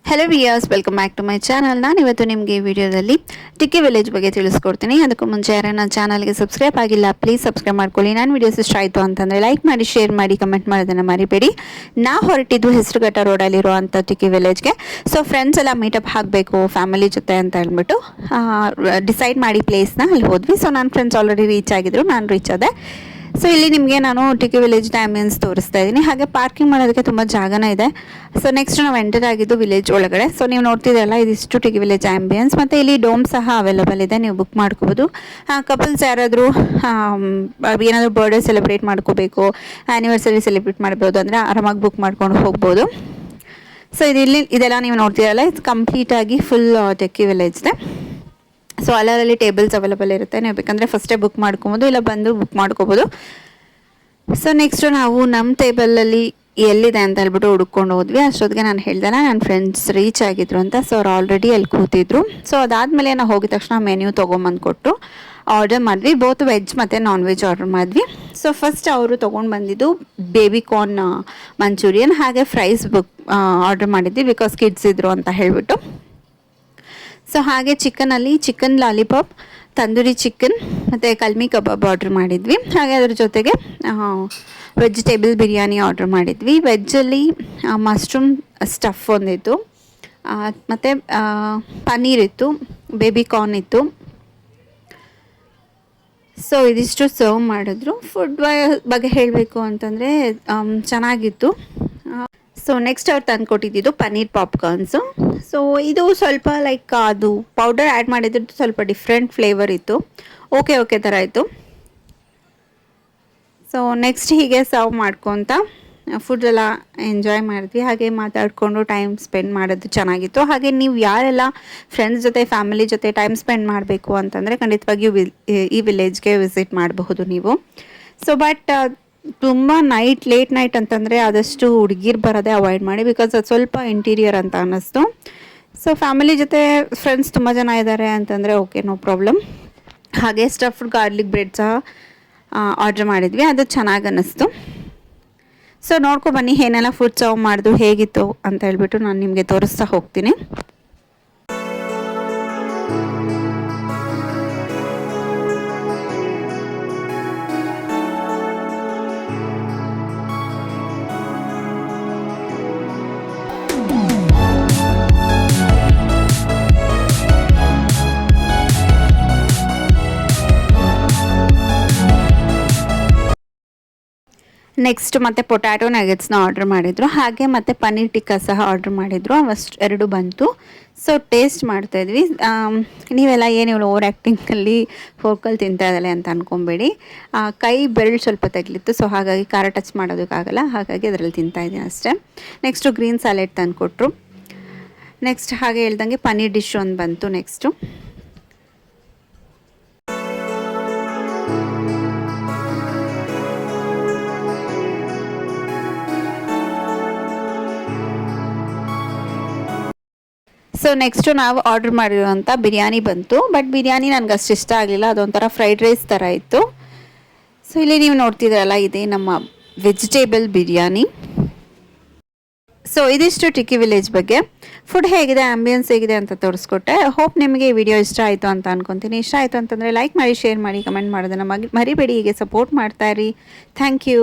Hello viewers, welcome back to my channel. ನಾನು ಇವತ್ತು ನಿಮಗೆ ಈ ವಿಡಿಯೋದಲ್ಲಿ ಟಿಕ್ಕಿ ವಿಲೇಜ್ ಬಗ್ಗೆ ತಿಳಿಸ್ಕೊಡ್ತೀನಿ. ಅದಕ್ಕೂ ಮುಂಚೆ ಯಾರು ನನ್ನ ಚಾನಲ್ಗೆ ಸಬ್ಸ್ಕ್ರೈಬ್ ಆಗಿಲ್ಲ, ಪ್ಲೀಸ್ ಸಬ್ಸ್ಕ್ರೈಬ್ ಮಾಡ್ಕೊಳ್ಳಿ. ನಾನು ವಿಡಿಯೋಸ್ ಇಷ್ಟ ಆಯಿತು ಅಂತಂದರೆ ಲೈಕ್ ಮಾಡಿ, ಶೇರ್ ಮಾಡಿ, ಕಮೆಂಟ್ ಮಾಡೋದನ್ನು ಮರಿಬೇಡಿ. ನಾ ಹೊರಟಿದ್ದು ಹೆಸರುಘಟ್ಟ ರೋಡಲ್ಲಿರುವಂಥ ಟಿಕ್ಕಿ ವಿಲೇಜ್ಗೆ. ಸೊ ಫ್ರೆಂಡ್ಸ್ ಎಲ್ಲ ಮೀಟಪ್ ಆಗಬೇಕು ಫ್ಯಾಮಿಲಿ ಜೊತೆ ಅಂತ ಹೇಳ್ಬಿಟ್ಟು ಡಿಸೈಡ್ ಮಾಡಿ ಪ್ಲೇಸ್ನ ಅಲ್ಲಿ ಹೋದ್ವಿ. ಸೊ ನನ್ನ ಫ್ರೆಂಡ್ಸ್ ಆಲ್ರೆಡಿ ರೀಚ್ ಆಗಿದ್ರು, ನಾನು ರೀಚ್ ಆದೆ. ಸೊ ಇಲ್ಲಿ ನಿಮಗೆ ನಾನು ಟಿಕ್ಕಿ ವಿಲೇಜ್ ಆ್ಯಂಬಿಯನ್ಸ್ ತೋರಿಸ್ತಾ ಇದ್ದೀನಿ. ಹಾಗೆ ಪಾರ್ಕಿಂಗ್ ಮಾಡೋದಕ್ಕೆ ತುಂಬ ಜಾಗನೇ ಇದೆ. ಸೊ ನೆಕ್ಸ್ಟ್ ನಾವು ಎಂಟರ್ ಆಗಿದ್ದು ವಿಲೇಜ್ ಒಳಗಡೆ. ಸೊ ನೀವು ನೋಡ್ತಿದ್ದಲ್ಲ, ಇದಿಷ್ಟು ಟಿಕ್ಕಿ ವಿಲೇಜ್ ಆ್ಯಂಬಿಯನ್ಸ್. ಮತ್ತು ಇಲ್ಲಿ ಡೋಮ್ ಸಹ ಅವೈಲೇಬಲ್ ಇದೆ, ನೀವು ಬುಕ್ ಮಾಡ್ಕೋಬೋದು. ಕಪಲ್ಸ್ ಯಾರಾದರೂ ಏನಾದರೂ ಬರ್ಡೇ ಸೆಲೆಬ್ರೇಟ್ ಮಾಡ್ಕೋಬೇಕು, ಆ್ಯನಿವರ್ಸರಿ ಸೆಲೆಬ್ರೇಟ್ ಮಾಡ್ಬೋದು ಅಂದರೆ ಆರಾಮಾಗಿ ಬುಕ್ ಮಾಡ್ಕೊಂಡು ಹೋಗ್ಬೋದು. ಸೊ ಇದೆಲ್ಲ ನೀವು ನೋಡ್ತಿರಲ್ಲ, ಇದು ಕಂಪ್ಲೀಟಾಗಿ ಫುಲ್ ಟಿಕ್ಕಿ ವಿಲೇಜ್ ಇದೆ. ಸೊ ಅಲ್ಲಲ್ಲಿ ಟೇಬಲ್ಸ್ ಅವೈಲೇಬಲ್ ಇರುತ್ತೆ, ನೀವು ಬೇಕಂದರೆ ಫಸ್ಟೇ ಬುಕ್ ಮಾಡ್ಕೊಬೋದು, ಇಲ್ಲ ಬಂದು ಬುಕ್ ಮಾಡ್ಕೋಬೋದು. ಸೊ ನೆಕ್ಸ್ಟು ನಾವು ನಮ್ಮ ಟೇಬಲಲ್ಲಿ ಎಲ್ಲಿದೆ ಅಂತ ಹೇಳ್ಬಿಟ್ಟು ಹುಡ್ಕೊಂಡು ಹೋದ್ವಿ. ಅಷ್ಟೊತ್ತಿಗೆ ನಾನು ಹೇಳ್ದಲ್ಲ, ನನ್ನ ಫ್ರೆಂಡ್ಸ್ ರೀಚ್ ಆಗಿದ್ರು ಅಂತ. ಸೊ ಅವ್ರು ಆಲ್ರೆಡಿ ಅಲ್ಲಿ ಕೂತಿದ್ರು. ಸೊ ಅದಾದಮೇಲೆ ನಾವು ಹೋಗಿದ ತಕ್ಷಣ ಮೆನ್ಯೂ ತೊಗೊಂಬಂದು ಕೊಟ್ಟು ಆರ್ಡರ್ ಮಾಡಿದ್ವಿ. ಬೋತ್ ವೆಜ್ ಮತ್ತು ನಾನ್ ವೆಜ್ ಆರ್ಡರ್ ಮಾಡಿದ್ವಿ. ಸೊ ಫಸ್ಟ್ ಅವರು ತೊಗೊಂಡು ಬಂದಿದ್ದು ಬೇಬಿ ಕಾರ್ನ್ ಮಂಚೂರಿಯನ್, ಹಾಗೆ ಫ್ರೈಸ್ ಆರ್ಡರ್ ಮಾಡಿದ್ವಿ, ಬಿಕಾಸ್ ಕಿಡ್ಸ್ ಇದ್ರು ಅಂತ ಹೇಳಿಬಿಟ್ಟು. ಸೊ ಹಾಗೆ ಚಿಕನಲ್ಲಿ ಚಿಕನ್ ಲಾಲಿಪಾಪ್, ತಂದೂರಿ ಚಿಕನ್ ಮತ್ತು ಕಲ್ಮಿ ಕಬಾಬ್ ಆರ್ಡ್ರ್ ಮಾಡಿದ್ವಿ. ಹಾಗೆ ಅದ್ರ ಜೊತೆಗೆ ವೆಜಿಟೇಬಲ್ ಬಿರಿಯಾನಿ ಆರ್ಡ್ರ್ ಮಾಡಿದ್ವಿ. ವೆಜ್ಜಲ್ಲಿ ಮಶ್ರೂಮ್ ಸ್ಟಫ್ ಒಂದಿತ್ತು, ಮತ್ತು ಪನ್ನೀರ್ ಇತ್ತು, ಬೇಬಿ ಕಾರ್ನ್ ಇತ್ತು. ಸೊ ಇದಿಷ್ಟು ಸರ್ವ್ ಮಾಡಿದ್ರು. ಫುಡ್ ಬಗ್ಗೆ ಹೇಳಬೇಕು ಅಂತಂದರೆ ಚೆನ್ನಾಗಿತ್ತು. ಸೊ ನೆಕ್ಸ್ಟ್ ಅವ್ರು ತಂದು ಕೊಟ್ಟಿದ್ದು ಪನ್ನೀರ್ ಪಾಪ್ಕಾರ್ನ್ಸು. ಸೊ ಇದು ಸ್ವಲ್ಪ ಲೈಕ್ ಅದು ಪೌಡರ್ ಆ್ಯಡ್ ಮಾಡಿದ್ದು ಸ್ವಲ್ಪ ಡಿಫ್ರೆಂಟ್ ಫ್ಲೇವರ್ ಇತ್ತು, ಓಕೆ ಥರ ಇತ್ತು. ಸೊ ನೆಕ್ಸ್ಟ್ ಹೀಗೆ ಸರ್ವ್ ಮಾಡ್ಕೊತ ಫುಡ್ ಎಲ್ಲ ಎಂಜಾಯ್ ಮಾಡಿದ್ವಿ. ಹಾಗೆ ಮಾತಾಡಿಕೊಂಡು ಟೈಮ್ ಸ್ಪೆಂಡ್ ಮಾಡೋದು ಚೆನ್ನಾಗಿತ್ತು. ಹಾಗೆ ನೀವು ಯಾರೆಲ್ಲ ಫ್ರೆಂಡ್ಸ್ ಜೊತೆ ಫ್ಯಾಮಿಲಿ ಜೊತೆ ಟೈಮ್ ಸ್ಪೆಂಡ್ ಮಾಡಬೇಕು ಅಂತಂದರೆ ಖಂಡಿತವಾಗಿಯೂ ಈ ವಿಲೇಜ್ಗೆ ವಿಸಿಟ್ ಮಾಡಬಹುದು ನೀವು. ಸೊ ಬಟ್ ತುಂಬ ಲೇಟ್ ನೈಟ್ ಅಂತಂದರೆ ಆದಷ್ಟು ಹುಡುಗಿರು ಬರೋದೇ ಅವಾಯ್ಡ್ ಮಾಡಿ, ಬಿಕಾಸ್ ಅದು ಸ್ವಲ್ಪ ಇಂಟೀರಿಯರ್ ಅಂತ ಅನ್ನಿಸ್ತು. ಸೊ ಫ್ಯಾಮಿಲಿ ಜೊತೆ ಫ್ರೆಂಡ್ಸ್ ತುಂಬ ಜನ ಇದ್ದಾರೆ ಅಂತಂದರೆ ಓಕೆ, ನೋ ಪ್ರಾಬ್ಲಮ್. ಹಾಗೆ ಸ್ಟಫ್ಡ್ ಗಾರ್ಲಿಕ್ ಬ್ರೆಡ್ ಸಹ ಆರ್ಡ್ರ್ ಮಾಡಿದ್ವಿ, ಅದು ಚೆನ್ನಾಗಿ ಅನ್ನಿಸ್ತು. ಸೊ ನೋಡ್ಕೊಬನ್ನಿ ಏನೆಲ್ಲ ಫುಡ್ ಸರ್ವ್ ಮಾಡಿದ್ರು, ಹೇಗಿತ್ತು ಅಂತ ಹೇಳ್ಬಿಟ್ಟು ನಾನು ನಿಮಗೆ ತೋರಿಸ್ತಾ ಹೋಗ್ತೀನಿ. ನೆಕ್ಸ್ಟ್ ಮತ್ತು ಪೊಟ್ಯಾಟೊ ನಗೆಟ್ಸ್ನ ಆರ್ಡ್ರ್ ಮಾಡಿದರು. ಹಾಗೆ ಮತ್ತು ಪನ್ನೀರ್ ಟಿಕ್ಕಾ ಸಹ ಆರ್ಡ್ರ್ ಮಾಡಿದರು. ಅವಷ್ಟು ಎರಡು ಬಂತು. ಸೊ ಟೇಸ್ಟ್ ಮಾಡ್ತಾಯಿದ್ವಿ. ನೀವೆಲ್ಲ ಏನು ಇವಳು ಓವರ್ ಆ್ಯಕ್ಟಿಂಗಲ್ಲಿ ಫೋರ್ಕಲ್ಲಿ ತಿಂತಾ ಇದ್ದಾಳೆ ಅಂತ ಅಂದ್ಕೊಬೇಡಿ. ಕೈ ಬೆರಳು ಸ್ವಲ್ಪ ತಗಲಿತ್ತು, ಸೊ ಹಾಗಾಗಿ ಖಾರ ಟಚ್ ಮಾಡೋದಕ್ಕಾಗಲ್ಲ, ಹಾಗಾಗಿ ಅದರಲ್ಲಿ ತಿಂತಾಯಿದ್ದೀನಿ ಅಷ್ಟೇ. ನೆಕ್ಸ್ಟು ಗ್ರೀನ್ ಸ್ಯಾಲೆಡ್ ತಂದು ಕೊಟ್ಟರು. ನೆಕ್ಸ್ಟ್ ಹಾಗೆ ಹೇಳ್ದಂಗೆ ಪನ್ನೀರ್ ಡಿಶ್ ಒಂದು ಬಂತು. ನೆಕ್ಸ್ಟು ಸೊ ನೆಕ್ಸ್ಟು ನಾವು ಆರ್ಡ್ರ್ ಮಾಡಿರೋಂಥ ಬಿರಿಯಾನಿ ಬಂತು. ಬಟ್ ಬಿರಿಯಾನಿ ನನಗೆ ಅಷ್ಟು ಇಷ್ಟ ಆಗಲಿಲ್ಲ, ಅದೊಂಥರ ಫ್ರೈಡ್ ರೈಸ್ ಥರ ಇತ್ತು. ಸೊ ಇಲ್ಲಿ ನೀವು ನೋಡ್ತಿದ್ದೀರಲ್ಲ, ಇದೇ ನಮ್ಮ ವೆಜಿಟೇಬಲ್ ಬಿರಿಯಾನಿ. ಸೊ ಇದಿಷ್ಟು ಟಿಕ್ಕಿ ವಿಲೇಜ್ ಬಗ್ಗೆ. ಫುಡ್ ಹೇಗಿದೆ, ಆ್ಯಂಬಿಯನ್ಸ್ ಹೇಗಿದೆ ಅಂತ ತೋರಿಸ್ಕೊಟ್ಟೆ. ಹೋಪ್ ನಿಮಗೆ ಈ ವಿಡಿಯೋ ಇಷ್ಟ ಆಯಿತು ಅಂತ ಅನ್ಕೊತೀನಿ. ಇಷ್ಟ ಆಯಿತು ಅಂತಂದರೆ ಲೈಕ್ ಮಾಡಿ, ಶೇರ್ ಮಾಡಿ, ಕಮೆಂಟ್ ಮಾಡೋದನ್ನು ಮರಿಬೇಡಿ. ಹೀಗೆ ಸಪೋರ್ಟ್ ಮಾಡ್ತಾಯಿರಿ. Thank you.